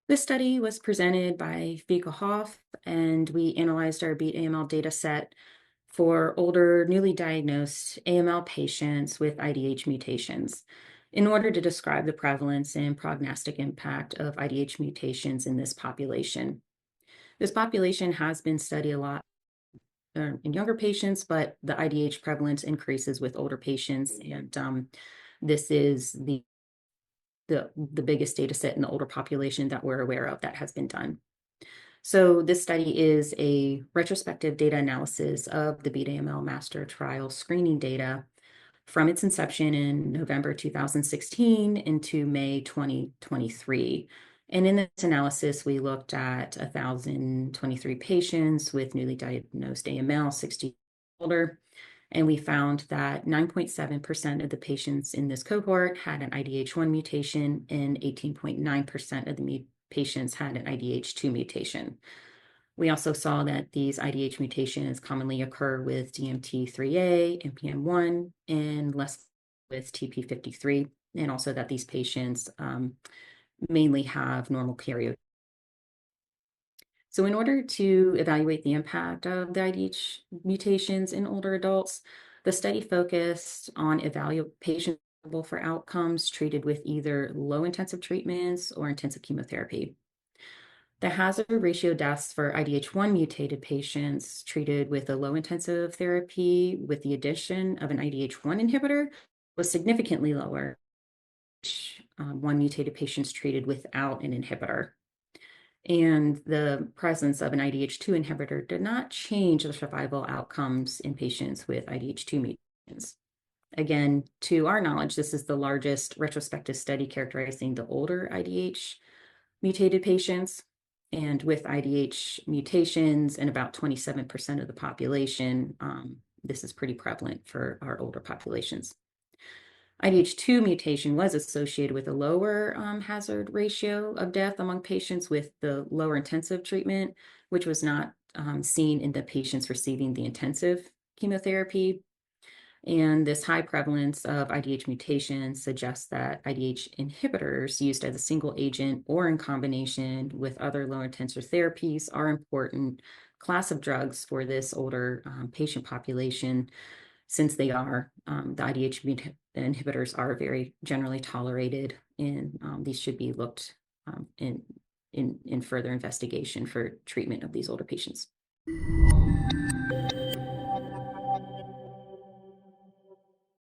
This study was presented by Vika Hoff, and we analyzed our Beat AML data set for older, newly diagnosed AML patients with IDH mutations in order to describe the prevalence and prognostic impact of IDH mutations in this population. This population has been studied a lot in younger patients, but the IDH prevalence increases with older patients, and this is the biggest data set in the older population that we're aware of that has been done. So this study is a retrospective data analysis of the Beat AML Master trial screening data from its inception in November 2016 into May 2023. And in this analysis, we looked at 1,023 patients with newly diagnosed AML, 60 older, and we found that 9.7% of the patients in this cohort had an IDH1 mutation and 18.9% of the patients had an IDH2 mutation. We also saw that these IDH mutations commonly occur with DMT3A, NPM1, and less with TP53, and also that these patients mainly have normal karyotype. So in order to evaluate the impact of the IDH mutations in older adults, the study focused on evaluating patients for outcomes treated with either low intensive treatments or intensive chemotherapy. The hazard ratio deaths for IDH1 mutated patients treated with a low intensive therapy with the addition of an IDH1 inhibitor was significantly lower than one mutated patients treated without an inhibitor. And the presence of an IDH2 inhibitor did not change the survival outcomes in patients with IDH2 mutations. Again, to our knowledge, this is the largest retrospective study characterizing the older IDH mutated patients. And with IDH mutations in about 27% of the population, this is pretty prevalent for our older populations. IDH2 mutation was associated with a lower hazard ratio of death among patients with the lower intensive treatment, which was not seen in the patients receiving the intensive chemotherapy. And this high prevalence of IDH mutations suggests that IDH inhibitors used as a single agent or in combination with other low intensive therapies are important class of drugs for this older patient population, since they are the IDH inhibitors are very generally tolerated, and these should be looked in further investigation for treatment of these older patients.